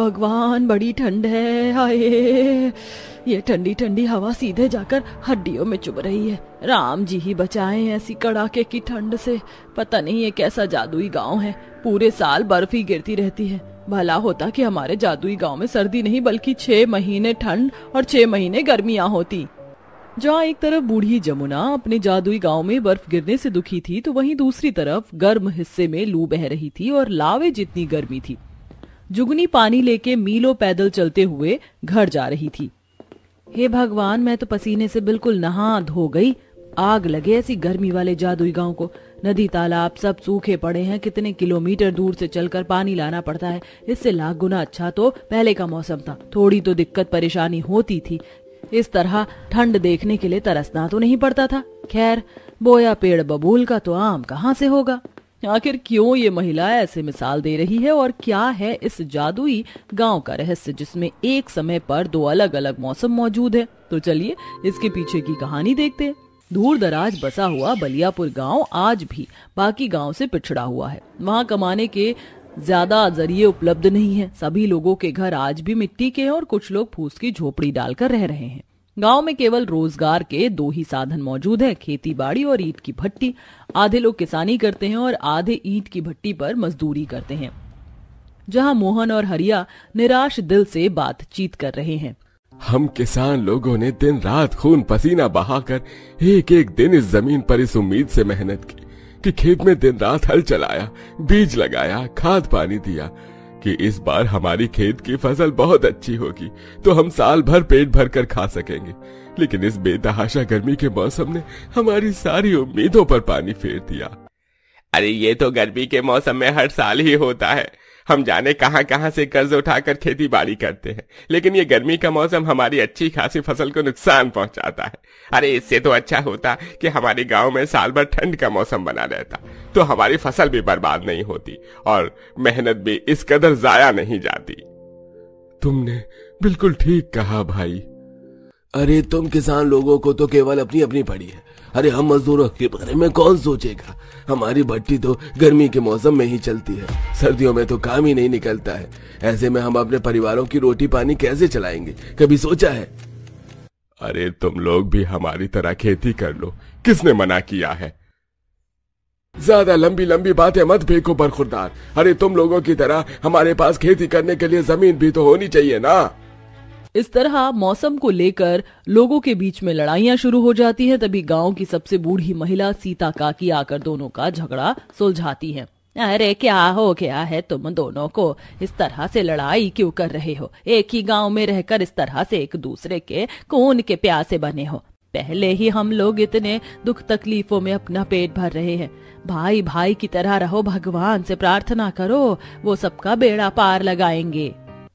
भगवान, बड़ी ठंड है। हाय, ये ठंडी ठंडी हवा सीधे जाकर हड्डियों में चुभ रही है। राम जी ही बचाएं ऐसी कड़ाके की ठंड से। पता नहीं ये कैसा जादुई गांव है, पूरे साल बर्फ ही गिरती रहती है। भला होता कि हमारे जादुई गांव में सर्दी नहीं बल्कि 6 महीने ठंड और 6 महीने गर्मियां होती। जहाँ एक तरफ बूढ़ी जमुना अपने जादुई गांव में बर्फ गिरने से दुखी थी, तो वहीं दूसरी तरफ गर्म हिस्से में लू बह रही थी और लावे जितनी गर्मी थी। जुगनी पानी लेके मीलों पैदल चलते हुए घर जा रही थी। हे भगवान, मैं तो पसीने से बिल्कुल नहा धो गई। आग लगे ऐसी गर्मी वाले जादुई गांव को। नदी तालाब सब सूखे पड़े हैं, कितने किलोमीटर दूर से चलकर पानी लाना पड़ता है। इससे लाख गुना अच्छा तो पहले का मौसम था, थोड़ी तो दिक्कत परेशानी होती थी। इस तरह ठंड देखने के लिए तरसना तो नहीं पड़ता था। खैर, बोया पेड़ बबूल का तो आम कहाँ से होगा। आखिर क्यों ये महिला ऐसे मिसाल दे रही है और क्या है इस जादुई गांव का रहस्य जिसमें एक समय पर 2 अलग अलग मौसम मौजूद है। तो चलिए इसके पीछे की कहानी देखते हैं। दूर दराज बसा हुआ बलियापुर गांव आज भी बाकी गांव से पिछड़ा हुआ है। वहां कमाने के ज्यादा जरिए उपलब्ध नहीं है। सभी लोगों के घर आज भी मिट्टी के हैं और कुछ लोग फूस की झोपड़ी डालकर रह रहे हैं। गांव में केवल रोजगार के 2 ही साधन मौजूद हैं, खेती बाड़ी और ईंट की भट्टी। आधे लोग किसानी करते हैं और आधे ईंट की भट्टी पर मजदूरी करते हैं। जहां मोहन और हरिया निराश दिल से बातचीत कर रहे हैं। हम किसान लोगों ने दिन रात खून पसीना बहाकर एक एक दिन इस जमीन पर इस उम्मीद से मेहनत की कि खेत में दिन रात हल चलाया, बीज लगाया, खाद पानी दिया कि इस बार हमारी खेत की फसल बहुत अच्छी होगी तो हम साल भर पेट भर कर खा सकेंगे। लेकिन इस बेतहाशा गर्मी के मौसम ने हमारी सारी उम्मीदों पर पानी फेर दिया। अरे ये तो गर्मी के मौसम में हर साल ही होता है। हम जाने कहां कहां से कर्ज उठाकर खेती बाड़ी करते हैं, लेकिन ये गर्मी का मौसम हमारी अच्छी खासी फसल को नुकसान पहुंचाता है। अरे इससे तो अच्छा होता कि हमारे गांव में साल भर ठंड का मौसम बना रहता, तो हमारी फसल भी बर्बाद नहीं होती और मेहनत भी इस कदर जाया नहीं जाती। तुमने बिल्कुल ठीक कहा भाई। अरे तुम किसान लोगों को तो केवल अपनी अपनी पड़ी है। अरे हम मजदूरों के बारे में कौन सोचेगा। हमारी भट्टी तो गर्मी के मौसम में ही चलती है, सर्दियों में तो काम ही नहीं निकलता है। ऐसे में हम अपने परिवारों की रोटी पानी कैसे चलाएंगे, कभी सोचा है? अरे तुम लोग भी हमारी तरह खेती कर लो, किसने मना किया है? ज्यादा लंबी लंबी बातें मत फेंको बरखुरदार। अरे तुम लोगों की तरह हमारे पास खेती करने के लिए जमीन भी तो होनी चाहिए ना। इस तरह मौसम को लेकर लोगों के बीच में लड़ाइयां शुरू हो जाती हैं। तभी गांव की सबसे बूढ़ी महिला सीता काकी आकर दोनों का झगड़ा सुलझाती है। अरे क्या हो गया है तुम दोनों को, इस तरह से लड़ाई क्यों कर रहे हो? एक ही गांव में रहकर इस तरह से एक दूसरे के खून के प्यासे बने हो। पहले ही हम लोग इतने दुख तकलीफों में अपना पेट भर रहे हैं। भाई भाई की तरह रहो, भगवान से प्रार्थना करो, वो सबका बेड़ा पार लगाएंगे।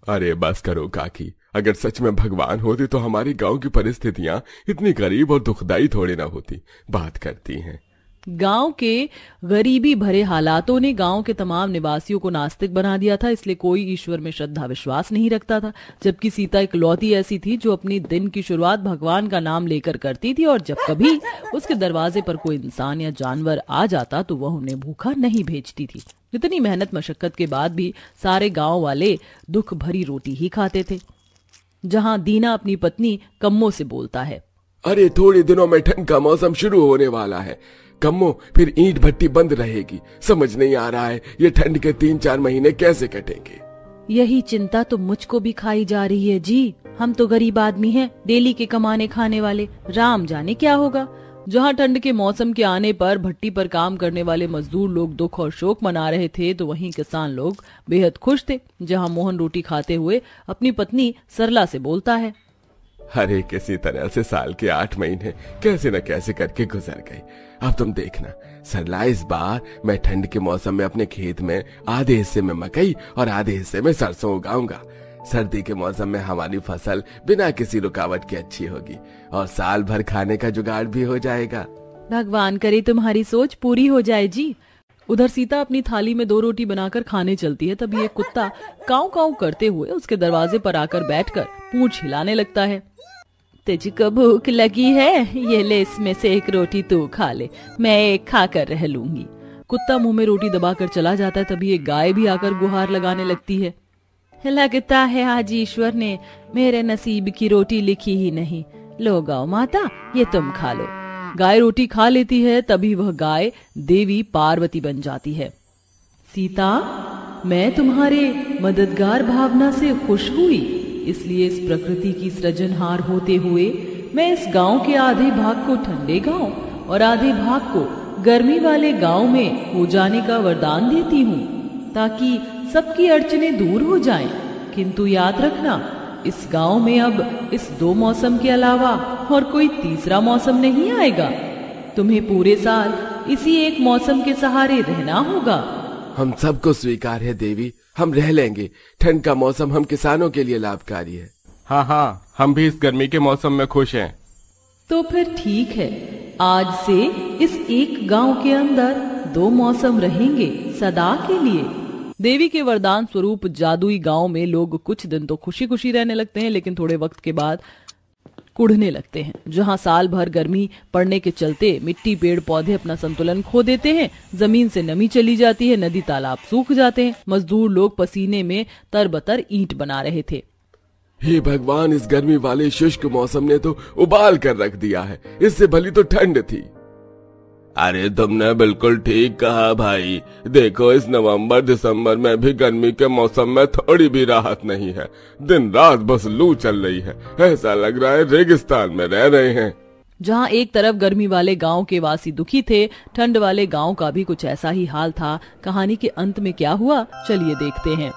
अरे बस करो काकी, अगर सच में भगवान होते तो हमारी गांव की परिस्थितियां इतनी गरीब और दुखदाई थोड़ी ना होती। बात करती हैं। गांव के गरीबी भरे हालातों ने गांव के तमाम निवासियों को नास्तिक बना दिया था, इसलिए कोई ईश्वर में श्रद्धा विश्वास नहीं रखता था। जबकि सीता इकलौती ऐसी थी जो अपनी दिन की शुरुआत भगवान का नाम लेकर करती थी और जब कभी उसके दरवाजे पर कोई इंसान या जानवर आ जाता तो वह उन्हें भूखा नहीं भेजती थी। इतनी मेहनत मशक्कत के बाद भी सारे गाँव वाले दुख भरी रोटी ही खाते थे। जहां दीना अपनी पत्नी कम्मो से बोलता है, अरे थोड़े दिनों में ठंड का मौसम शुरू होने वाला है कम्मो, फिर ईंट भट्टी बंद रहेगी। समझ नहीं आ रहा है ये ठंड के 3-4 महीने कैसे कटेंगे। यही चिंता तो मुझको भी खाई जा रही है जी। हम तो गरीब आदमी हैं, डेली के कमाने खाने वाले, राम जाने क्या होगा। जहां ठंड के मौसम के आने पर भट्टी पर काम करने वाले मजदूर लोग दुख और शोक मना रहे थे, तो वहीं किसान लोग बेहद खुश थे। जहां मोहन रोटी खाते हुए अपनी पत्नी सरला से बोलता है, अरे किसी तरह से साल के 8 महीने कैसे न कैसे करके गुजर गए। अब तुम देखना सरला, इस बार मैं ठंड के मौसम में अपने खेत में आधे हिस्से में मकई और आधे हिस्से में सरसों उगाऊंगा। सर्दी के मौसम में हमारी फसल बिना किसी रुकावट के अच्छी होगी और साल भर खाने का जुगाड़ भी हो जाएगा। भगवान करे तुम्हारी सोच पूरी हो जाए जी। उधर सीता अपनी थाली में 2 रोटी बनाकर खाने चलती है, तभी एक कुत्ता काऊ काऊ करते हुए उसके दरवाजे पर आकर बैठकर पूंछ हिलाने लगता है। तुझको भूख लगी है? ये ले, इसमें से एक रोटी तू खा ले, मैं एक खाकर रह लूंगी। कुत्ता मुंह में रोटी दबाकर चला जाता है, तभी एक गाय भी आकर गुहार लगाने लगती है। लगता है आज ईश्वर ने मेरे नसीब की रोटी लिखी ही नहीं। लो गौ माता, ये तुम खा लो। गाय रोटी खा लेती है, तभी वह गाय देवी पार्वती बन जाती है। सीता, मैं तुम्हारे मददगार भावना से खुश हुई, इसलिए इस प्रकृति की सृजनहार होते हुए मैं इस गांव के आधे भाग को ठंडे गांव और आधे भाग को गर्मी वाले गांव में हो जाने का वरदान देती हूँ, ताकि सबकी अड़चनें दूर हो जाएं। किंतु याद रखना, इस गांव में अब इस 2 मौसम के अलावा और कोई तीसरा मौसम नहीं आएगा। तुम्हें पूरे साल इसी एक मौसम के सहारे रहना होगा। हम सबको स्वीकार है देवी, हम रह लेंगे। ठंड का मौसम हम किसानों के लिए लाभकारी है। हाँ, हम भी इस गर्मी के मौसम में खुश हैं। तो फिर ठीक है, आज से इस एक गांव के अंदर 2 मौसम रहेंगे सदा के लिए। देवी के वरदान स्वरूप जादुई गांव में लोग कुछ दिन तो खुशी खुशी रहने लगते हैं, लेकिन थोड़े वक्त के बाद कुढ़ने लगते हैं। जहां साल भर गर्मी पड़ने के चलते मिट्टी पेड़ पौधे अपना संतुलन खो देते हैं, जमीन से नमी चली जाती है, नदी तालाब सूख जाते हैं, मजदूर लोग पसीने में तरबतर ईंट बना रहे थे। हे भगवान, इस गर्मी वाले शुष्क मौसम ने तो उबाल कर रख दिया है। इससे भली तो ठंड थी। अरे तुमने बिल्कुल ठीक कहा भाई। देखो, इस नवंबर दिसंबर में भी गर्मी के मौसम में थोड़ी भी राहत नहीं है। दिन रात बस लू चल रही है। ऐसा लग रहा है रेगिस्तान में रह रहे हैं। जहां एक तरफ गर्मी वाले गांव के वासी दुखी थे, ठंड वाले गांव का भी कुछ ऐसा ही हाल था। कहानी के अंत में क्या हुआ, चलिए देखते हैं।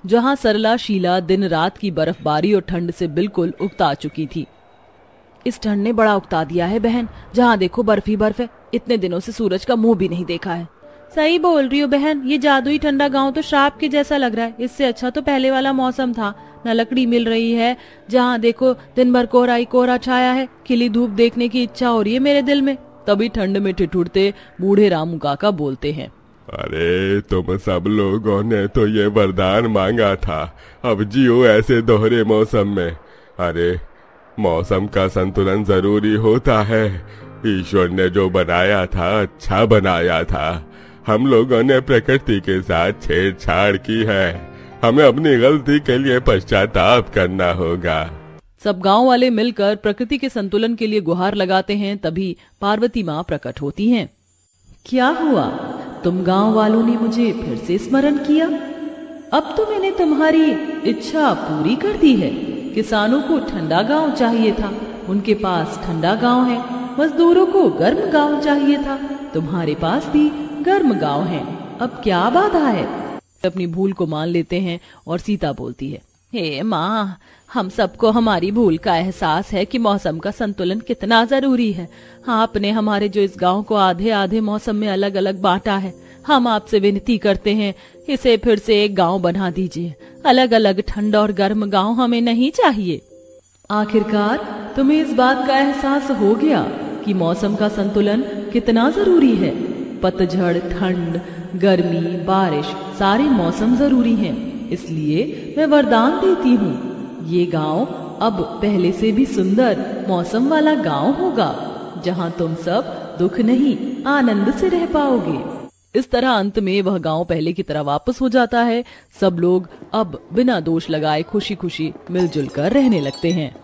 जहां सरला शीला दिन रात की बर्फबारी और ठंड से बिल्कुल उकता चुकी थी। इस ठंड ने बड़ा उकता दिया है बहन, जहाँ देखो बर्फ ही बर्फ है। इतने दिनों से सूरज का मुंह भी नहीं देखा है। सही बोल रही हो बहन, ये जादुई ठंडा गांव तो श्राप के जैसा लग रहा है। इससे अच्छा तो पहले वाला मौसम था। न लकड़ी मिल रही है, जहाँ देखो दिन भर कोहरा ही कोहरा छाया है। खिली धूप देखने की इच्छा हो रही है मेरे दिल में। तभी ठंड में ठिठुरते बूढ़े रामू काका बोलते हैं, अरे तुम सब लोगों ने तो ये वरदान मांगा था, अब जियो ऐसे दोहरे मौसम में। अरे मौसम का संतुलन जरूरी होता है। ईश्वर ने जो बनाया था अच्छा बनाया था। हम लोगों ने प्रकृति के साथ छेड़छाड़ की है। हमें अपनी गलती के लिए पश्चाताप करना होगा। सब गांव वाले मिलकर प्रकृति के संतुलन के लिए गुहार लगाते हैं। तभी पार्वती माँ प्रकट होती हैं। क्या हुआ, तुम गांव वालों ने मुझे फिर से स्मरण किया? अब तो मैंने तुम्हारी इच्छा पूरी कर दी है। किसानों को ठंडा गांव चाहिए था, उनके पास ठंडा गांव है। मजदूरों को गर्म गांव चाहिए था, तुम्हारे पास भी गर्म गांव है। अब क्या बाधा है? अपनी भूल को मान लेते हैं और सीता बोलती है, हे माँ, हम सबको हमारी भूल का एहसास है कि मौसम का संतुलन कितना जरूरी है। आपने हमारे जो इस गांव को आधे आधे मौसम में अलग अलग बांटा है, हम आपसे विनती करते हैं इसे फिर से एक गांव बना दीजिए। अलग अलग ठंड और गर्म गांव हमें नहीं चाहिए। आखिरकार तुम्हें इस बात का एहसास हो गया कि मौसम का संतुलन कितना जरूरी है। पतझड़, ठंड, गर्मी, बारिश, सारे मौसम जरूरी हैं। इसलिए मैं वरदान देती हूँ, ये गांव अब पहले से भी सुंदर मौसम वाला गांव होगा, जहाँ तुम सब दुख नहीं आनंद से रह पाओगे। इस तरह अंत में वह गांव पहले की तरह वापस हो जाता है। सब लोग अब बिना दोष लगाए खुशी खुशी मिलजुल कर रहने लगते हैं।